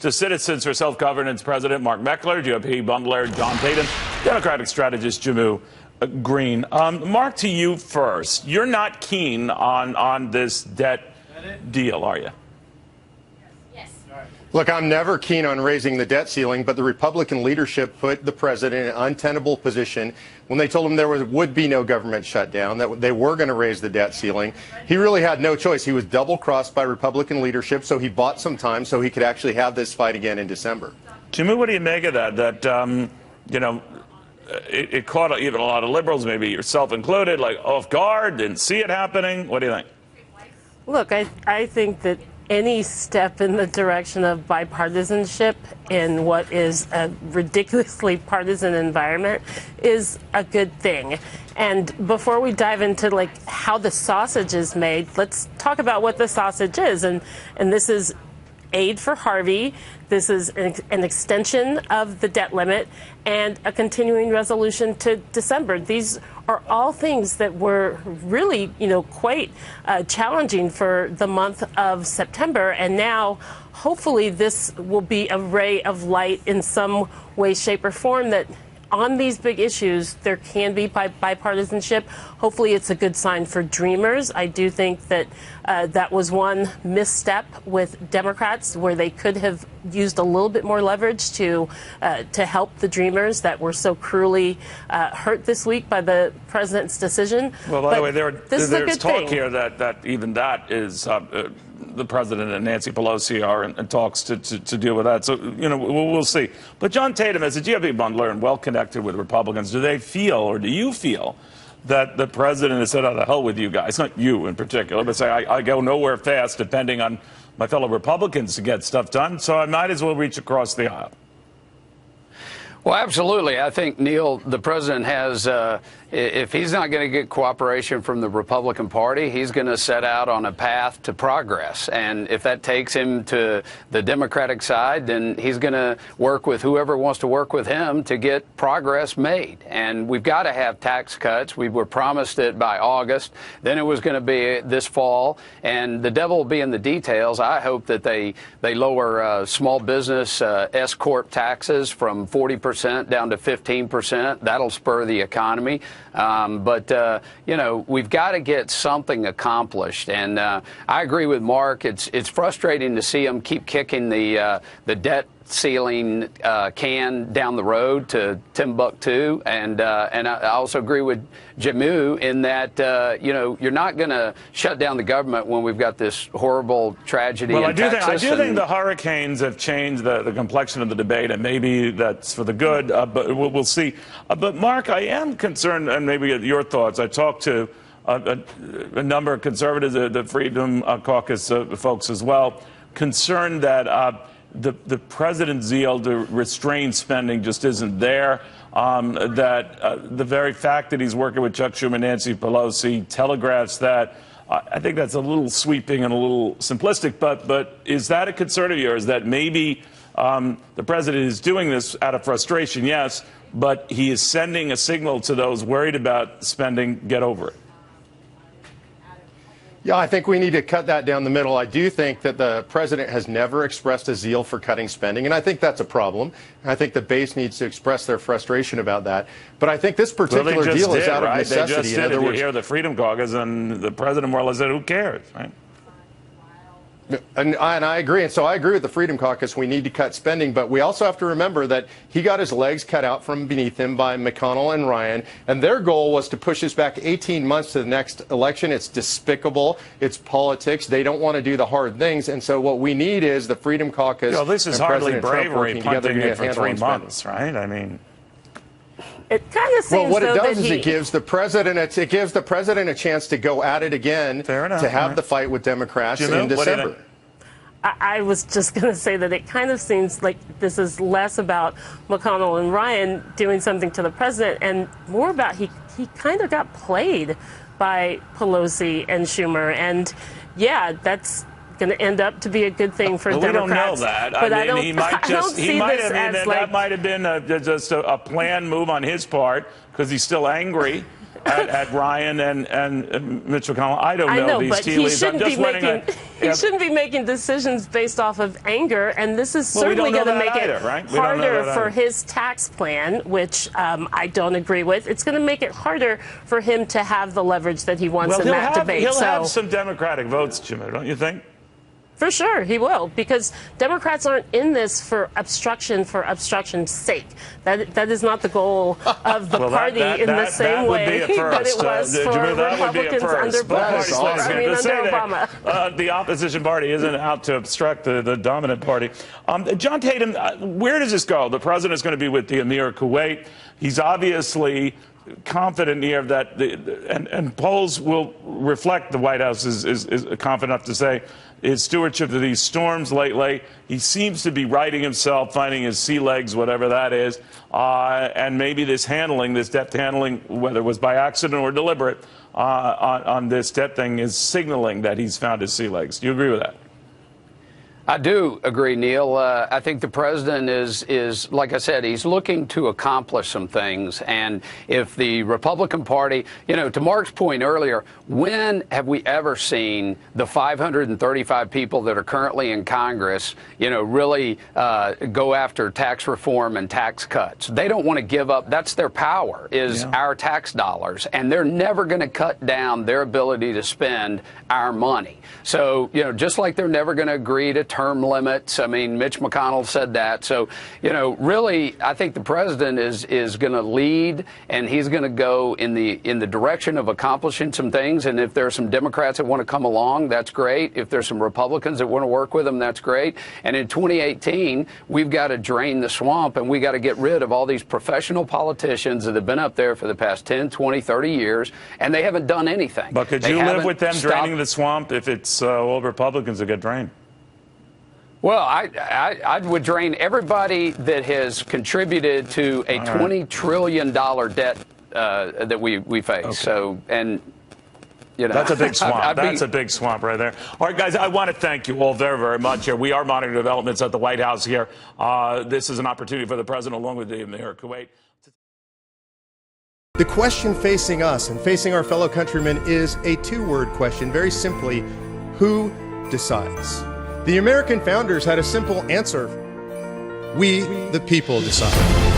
to Citizens for Self-Governance President Mark Meckler, GOP bundler John Tatum, Democratic strategist Jamu Green. Mark, to you first. You're not keen on this debt deal, are you? Look, I'm never keen on raising the debt ceiling, but the Republican leadership put the president in an untenable position when they told him there would be no government shutdown, that they were going to raise the debt ceiling. He really had no choice. He was double-crossed by Republican leadership, so he bought some time so he could actually have this fight again in December. Jimmy, what do you make of that? That, you know, it caught even a lot of liberals, maybe yourself included, like off guard, didn't see it happening. What do you think? Look, I think that any step in the direction of bipartisanship in what is a ridiculously partisan environment is a good thing. And before we dive into like how the sausage is made, let's talk about what the sausage is. And this is aid for Harvey. This is an extension of the debt limit and a continuing resolution to December. These are all things that were really, quite challenging for the month of September. And now, hopefully, this will be a ray of light in some way, shape, or form that on these big issues, there can be bipartisanship. Hopefully, it's a good sign for Dreamers. I do think that that was one misstep with Democrats where they could have used a little bit more leverage to help the Dreamers that were so cruelly hurt this week by the president's decision. Well, by the way, there's talk here that even that is the president and Nancy Pelosi are in talks to deal with that. So, we'll see. But John Tatum, as a GOP bundler and well connected with Republicans, do they feel, or do you feel, that the president has said, "Oh, the hell with you guys," not you in particular, but say, I go nowhere fast depending on my fellow Republicans to get stuff done, so I might as well reach across the aisle? Well, absolutely. I think, Neil, the president has, if he's not going to get cooperation from the Republican Party, he's going to set out on a path to progress. And if that takes him to the Democratic side, then he's going to work with whoever wants to work with him to get progress made. And we've got to have tax cuts. We were promised it by August. Then it was going to be this fall. And the devil will be in the details. I hope that they lower small business S-corp taxes from 40% down to 15%. That'll spur the economy. But we've got to get something accomplished. And I agree with Mark. It's frustrating to see him keep kicking the debt ceiling can down the road to Timbuktu. And I also agree with Jamu in that, you're not going to shut down the government when we've got this horrible tragedy in Texas. I do think the hurricanes have changed the complexion of the debate, and maybe that's for the good, but we'll see. But, Mark, I am concerned, and maybe your thoughts. I talked to a number of conservatives, the Freedom Caucus folks as well, concerned that the president's zeal to restrain spending just isn't there. That the very fact that he's working with Chuck Schumer and Nancy Pelosi telegraphs that. I think that's a little sweeping and a little simplistic. But is that a concern of yours, that maybe the president is doing this out of frustration? Yes, but he is sending a signal to those worried about spending, get over it. Yeah, I think we need to cut that down the middle. I do think that the president has never expressed a zeal for cutting spending, and I think that's a problem. I think the base needs to express their frustration about that. But I think this particular deal is out of necessity. They just did. You hear the Freedom Caucus, and the president more or less said, who cares, right? And I agree. And so I agree with the Freedom Caucus. We need to cut spending. But we also have to remember that he got his legs cut out from beneath him by McConnell and Ryan. And their goal was to push us back 18 months to the next election. It's despicable. It's politics. They don't want to do the hard things. And so what we need is the Freedom Caucus. This is hardly bravery, punting it for 3 months, right? I mean, it kind of seems. Well, what it does is it gives the president a chance to go at it again, to have the fight with Democrats in December. I was just going to say that it kind of seems like this is less about McConnell and Ryan doing something to the president and more about he kind of got played by Pelosi and Schumer. And, yeah, that's going to end up to be a good thing for Democrats. We don't know that. But I mean, that might have been just a planned move on his part because he's still angry. at Ryan and Mitch McConnell. I don't know these but tea he leaves. I'm shouldn't just be letting making he shouldn't be making decisions based off of anger, and this is certainly going to make it harder for his tax plan, which I don't agree with. It's going to make it harder for him to have the leverage that he wants in that debate. He'll have some Democratic votes, Jimmy, don't you think? For sure, he will, because Democrats aren't in this for obstruction's sake. That is not the goal of the party in the same way that it was for Republicans under Bush. Under Obama. The opposition party isn't out to obstruct the dominant party. John Tatum, where does this go? The president is going to be with the Emir of Kuwait. He's obviously confident here that and polls will reflect the White House is confident enough to say his stewardship of these storms lately. He seems to be righting himself, finding his sea legs, whatever that is, and maybe this depth handling, whether it was by accident or deliberate, on this depth thing is signaling that he's found his sea legs. Do you agree with that? I do agree, Neil. I think the president is, like I said, he's looking to accomplish some things. And if the Republican Party, to Mark's point earlier, when have we ever seen the 535 people that are currently in Congress, really go after tax reform and tax cuts? They don't want to give up. That's their power, is our tax dollars. And they're never going to cut down their ability to spend our money. So, just like they're never going to agree to term limits. I mean, Mitch McConnell said that. So, really, I think the president is going to lead, and he's going to go in the direction of accomplishing some things. And if there are some Democrats that want to come along, that's great. If there's some Republicans that want to work with him, that's great. And in 2018, we've got to drain the swamp, and we got to get rid of all these professional politicians that have been up there for the past 10, 20, 30 years, and they haven't done anything. But could you live with them draining the swamp if it's all Republicans that get drained? Well, I would drain everybody that has contributed to a $20 trillion debt that we face. Okay. So, and that's a big swamp. That's a big swamp right there. All right, guys, I want to thank you all very, very much here. We are monitoring developments at the White House here. This is an opportunity for the president, along with the Emir of Kuwait. The question facing us and facing our fellow countrymen is a two-word question. Very simply, who decides? The American founders had a simple answer. We, the people, decide.